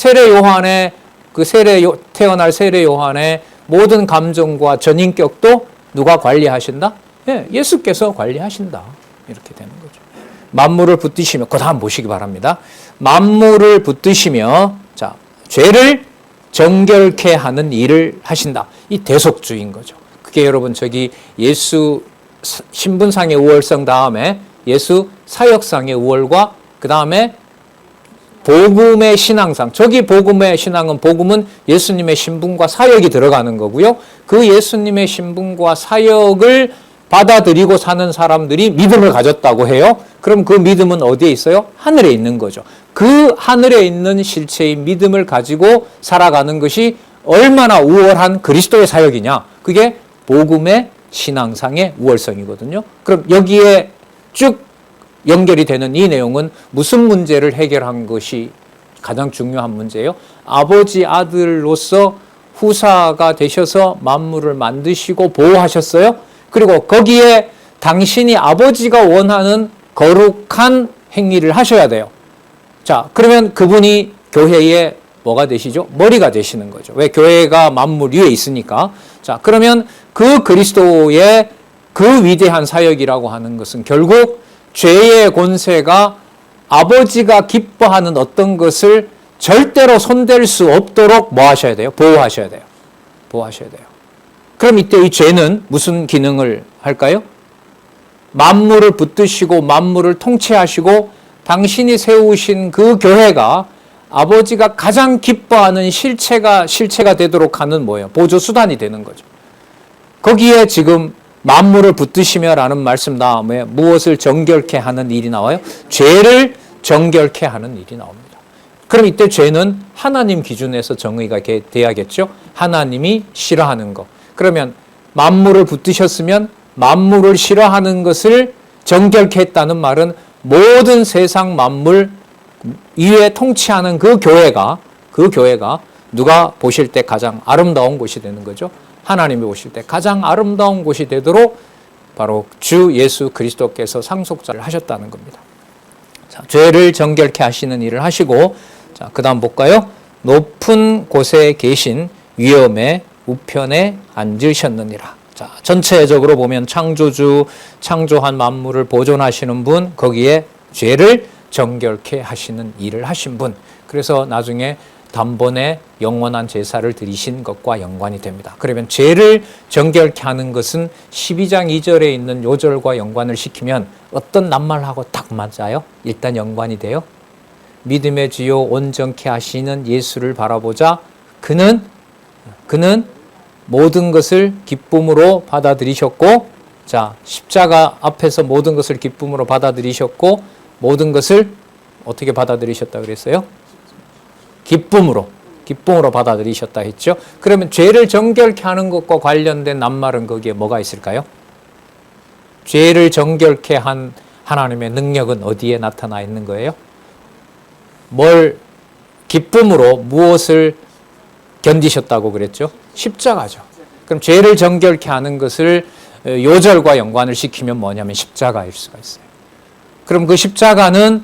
태어날 세례 요한의 모든 감정과 전인격도 누가 관리하신다? 예수께서 관리하신다. 이렇게 되는 거죠. 만물을 붙드시며, 그 다음 보시기 바랍니다. 만물을 붙드시며, 자, 죄를 정결케 하는 일을 하신다. 이 대속주인 거죠. 그게 여러분 저기 예수 신분상의 우월성 다음에 예수 사역상의 우월과 그 다음에 복음의 신앙상, 저기 복음의 신앙은 복음은 예수님의 신분과 사역이 들어가는 거고요. 그 예수님의 신분과 사역을 받아들이고 사는 사람들이 믿음을 가졌다고 해요. 그럼 그 믿음은 어디에 있어요? 하늘에 있는 거죠. 그 하늘에 있는 실체인 믿음을 가지고 살아가는 것이 얼마나 우월한 그리스도의 사역이냐. 그게 복음의 신앙상의 우월성이거든요. 그럼 여기에 쭉 연결이 되는 이 내용은 무슨 문제를 해결한 것이 가장 중요한 문제예요? 아버지 아들로서 후사가 되셔서 만물을 만드시고 보호하셨어요. 그리고 거기에 당신이 아버지가 원하는 거룩한 행위를 하셔야 돼요. 자, 그러면 그분이 교회의 뭐가 되시죠? 머리가 되시는 거죠. 왜? 교회가 만물 위에 있으니까. 자, 그러면 그 그리스도의 그 위대한 사역이라고 하는 것은 결국 죄의 권세가 아버지가 기뻐하는 어떤 것을 절대로 손댈 수 없도록 뭐 하셔야 돼요? 보호하셔야 돼요. 보호하셔야 돼요. 그럼 이때 이 죄는 무슨 기능을 할까요? 만물을 붙드시고 만물을 통치하시고 당신이 세우신 그 교회가 아버지가 가장 기뻐하는 실체가 되도록 하는 뭐예요? 보조수단이 되는 거죠. 거기에 지금 만물을 붙드시며라는 말씀 다음에 무엇을 정결케 하는 일이 나와요? 죄를 정결케 하는 일이 나옵니다. 그럼 이때 죄는 하나님 기준에서 정의가 돼야겠죠? 하나님이 싫어하는 것. 그러면 만물을 붙드셨으면 만물을 싫어하는 것을 정결케 했다는 말은 모든 세상 만물 위에 통치하는 그 교회가 누가 보실 때 가장 아름다운 곳이 되는 거죠. 하나님이 보실 때 가장 아름다운 곳이 되도록 바로 주 예수 그리스도께서 상속자를 하셨다는 겁니다. 자, 죄를 정결케 하시는 일을 하시고, 자, 그 다음 볼까요? 높은 곳에 계신 위엄의 우편에 앉으셨느니라. 자, 전체적으로 보면 창조주, 창조한 만물을 보존하시는 분, 거기에 죄를 정결케 하시는 일을 하신 분. 그래서 나중에 단번에 영원한 제사를 드리신 것과 연관이 됩니다. 그러면 죄를 정결케 하는 것은 12장 2절에 있는 요절과 연관을 시키면 어떤 낱말하고 딱 맞아요? 일단 연관이 돼요. 믿음의 주요 온전케 하시는 예수를 바라보자. 그는 모든 것을 기쁨으로 받아들이셨고, 자, 십자가 앞에서 모든 것을 기쁨으로 받아들이셨고, 모든 것을 어떻게 받아들이셨다 그랬어요? 기쁨으로 받아들이셨다 했죠. 그러면 죄를 정결케 하는 것과 관련된 낱말은 거기에 뭐가 있을까요? 죄를 정결케 한 하나님의 능력은 어디에 나타나 있는 거예요? 기쁨으로 무엇을 견디셨다고 그랬죠? 십자가죠. 그럼 죄를 정결케 하는 것을 요절과 연관을 시키면 뭐냐면 십자가일 수가 있어요. 그럼 그 십자가는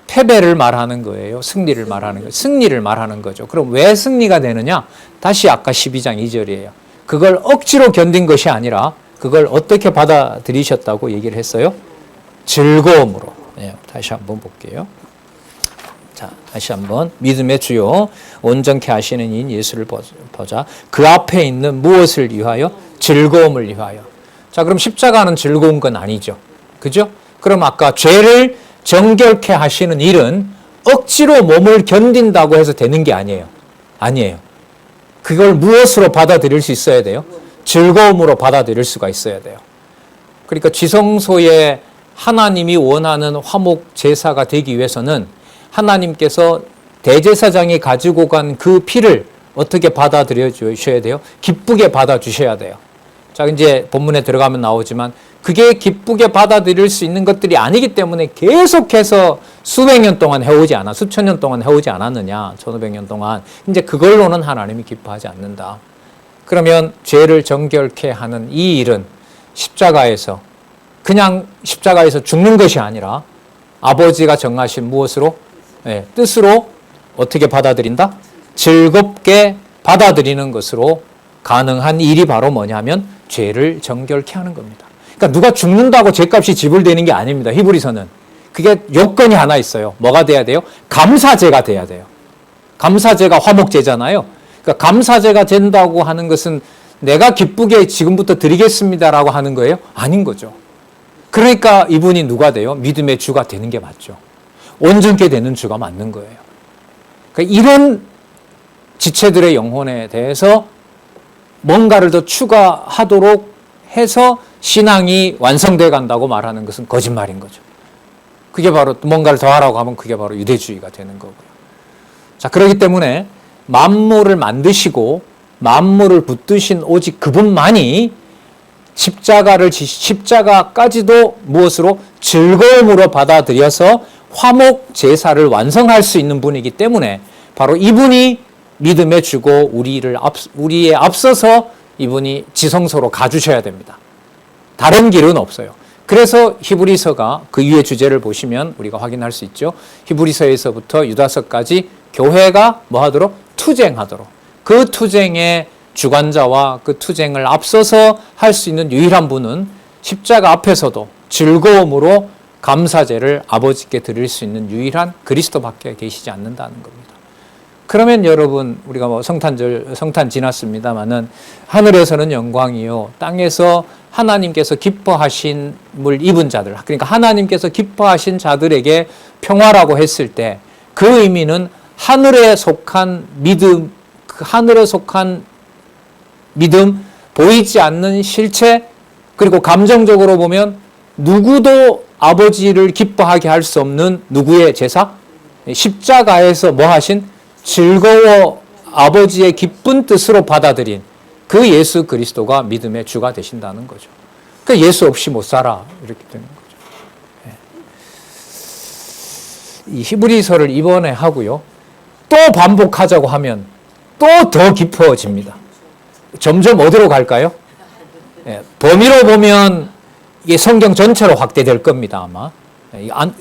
패배를 말하는 거예요? 승리를 말하는 거예요? 승리를 말하는 거죠. 그럼 왜 승리가 되느냐? 다시 아까 12장 2절이에요. 그걸 억지로 견딘 것이 아니라 그걸 어떻게 받아들이셨다고 얘기를 했어요? 즐거움으로. 네, 다시 한번 볼게요. 자, 다시 한번 믿음의 주요 온전케 하시는 이인 예수를 보자. 그 앞에 있는 무엇을 위하여? 즐거움을 위하여. 자, 그럼 십자가는 즐거운 건 아니죠. 그죠? 그럼 아까 죄를 정결케 하시는 일은 억지로 몸을 견딘다고 해서 되는 게 아니에요. 그걸 무엇으로 받아들일 수 있어야 돼요? 즐거움으로 받아들일 수가 있어야 돼요. 그러니까 지성소에 하나님이 원하는 화목 제사가 되기 위해서는 하나님께서 대제사장이 가지고 간 그 피를 어떻게 받아들여 주셔야 돼요? 기쁘게 받아주셔야 돼요. 자, 이제 본문에 들어가면 나오지만 그게 기쁘게 받아들일 수 있는 것들이 아니기 때문에 계속해서 수천 년 동안 해오지 않았느냐, 1500년 동안. 이제 그걸로는 하나님이 기뻐하지 않는다. 그러면 죄를 정결케 하는 이 일은 십자가에서 죽는 것이 아니라 아버지가 정하신 무엇으로? 뜻으로 어떻게 받아들인다? 즐겁게 받아들이는 것으로 가능한 일이 바로 뭐냐면 죄를 정결케 하는 겁니다. 그러니까 누가 죽는다고 죄값이 지불되는 게 아닙니다. 히브리서는. 그게 요건이 하나 있어요. 뭐가 돼야 돼요? 감사제가 돼야 돼요. 감사제가 화목제잖아요. 그러니까 감사제가 된다고 하는 것은 내가 기쁘게 지금부터 드리겠습니다라고 하는 거예요? 아닌 거죠. 그러니까 이분이 누가 돼요? 믿음의 주가 되는 게 맞죠. 온전케 되는 주가 맞는 거예요. 그러니까 이런 지체들의 영혼에 대해서 뭔가를 더 추가하도록 해서 신앙이 완성돼 간다고 말하는 것은 거짓말인 거죠. 그게 바로 뭔가를 더 하라고 하면 그게 바로 유대주의가 되는 거고요. 자, 그렇기 때문에 만물을 만드시고 만물을 붙드신 오직 그분만이 십자가까지도 무엇으로? 즐거움으로 받아들여서 화목 제사를 완성할 수 있는 분이기 때문에 바로 이분이 믿음의 주고 우리에 앞서서 이분이 지성소로 가주셔야 됩니다. 다른 길은 없어요. 그래서 히브리서가 그 위의 주제를 보시면 우리가 확인할 수 있죠. 히브리서에서부터 유다서까지 교회가 뭐 하도록? 투쟁하도록. 그 투쟁의 주관자와 그 투쟁을 앞서서 할 수 있는 유일한 분은 십자가 앞에서도 즐거움으로 감사제를 아버지께 드릴 수 있는 유일한 그리스도밖에 계시지 않는다는 겁니다. 그러면 여러분, 우리가 성탄 지났습니다만은 하늘에서는 영광이요, 땅에서 하나님께서 기뻐하심을 입은 자들, 그러니까 하나님께서 기뻐하신 자들에게 평화라고 했을 때 그 의미는 하늘에 속한 믿음, 보이지 않는 실체, 그리고 감정적으로 보면 누구도 아버지를 기뻐하게 할 수 없는 누구의 제사? 십자가에서 뭐 하신? 즐거워 아버지의 기쁜 뜻으로 받아들인 그 예수 그리스도가 믿음의 주가 되신다는 거죠. 그러니까 예수 없이 못 살아 이렇게 되는 거죠. 이 히브리서를 이번에 하고요. 또 반복하자고 하면 또 더 깊어집니다. 점점 어디로 갈까요? 범위로 보면 이게 성경 전체로 확대될 겁니다, 아마.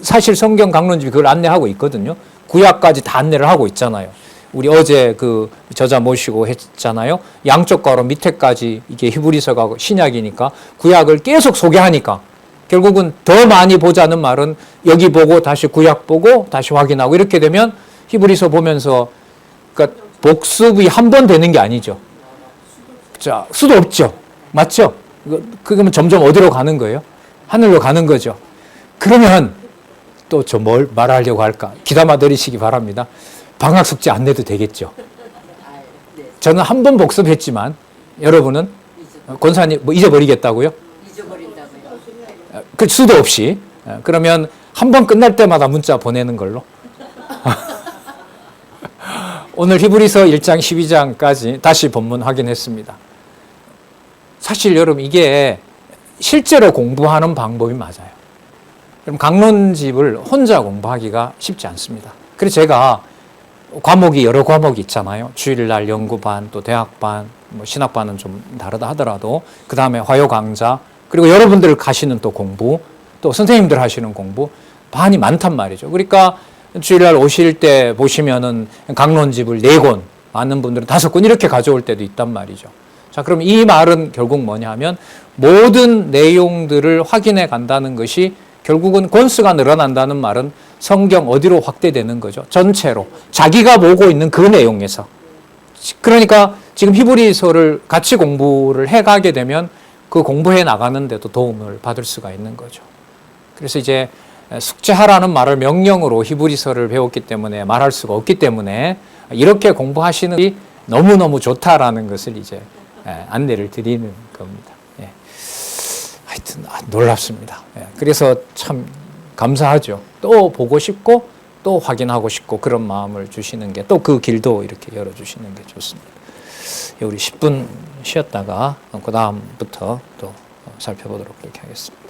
사실 성경 강론집이 그걸 안내하고 있거든요. 구약까지 다 안내를 하고 있잖아요. 우리 어제 그 저자 모시고 했잖아요. 양쪽 괄호 밑에까지 이게 히브리서가 신약이니까 구약을 계속 소개하니까 결국은 더 많이 보자는 말은 여기 보고 다시 구약 보고 다시 확인하고 이렇게 되면 히브리서 보면서 그러니까 복습이 한 번 되는 게 아니죠. 자, 수도 없죠. 맞죠? 그러면 점점 어디로 가는 거예요? 하늘로 가는 거죠. 그러면 또 저 뭘 말하려고 할까? 귀담아 들으시기 바랍니다. 방학 숙제 안 내도 되겠죠. 저는 한 번 복습했지만 여러분은 권사님 뭐 잊어버리겠다고요?
잊어버린다고요.
그 수도 없이. 그러면 한 번 끝날 때마다 문자 보내는 걸로. 오늘 히브리서 1장 12장까지 다시 본문 확인했습니다. 사실 여러분 이게 실제로 공부하는 방법이 맞아요. 그럼 강론집을 혼자 공부하기가 쉽지 않습니다. 그래서 제가 과목이 여러 과목이 있잖아요. 주일날 연구반, 또 대학반, 뭐 신학반은 좀 다르다 하더라도 그 다음에 화요 강좌, 그리고 여러분들 가시는 또 공부, 또 선생님들 하시는 공부 반이 많단 말이죠. 그러니까 주일날 오실 때 보시면은 강론집을 4권, 많은 분들은 5권 이렇게 가져올 때도 있단 말이죠. 자, 그럼 이 말은 결국 뭐냐 하면 모든 내용들을 확인해 간다는 것이 결국은 권수가 늘어난다는 말은 성경 어디로 확대되는 거죠? 전체로. 자기가 보고 있는 그 내용에서. 그러니까 지금 히브리서를 같이 공부를 해 가게 되면 그 공부해 나가는데도 도움을 받을 수가 있는 거죠. 그래서 이제 숙제하라는 말을 명령으로 히브리서를 배웠기 때문에 말할 수가 없기 때문에 이렇게 공부하시는 게 너무너무 좋다라는 것을 이제 안내를 드리는 겁니다. 하여튼 놀랍습니다. 그래서 참 감사하죠. 또 보고 싶고 또 확인하고 싶고 그런 마음을 주시는 게 또 그 길도 이렇게 열어주시는 게 좋습니다. 우리 10분 쉬었다가 그 다음부터 또 살펴보도록 그렇게 하겠습니다.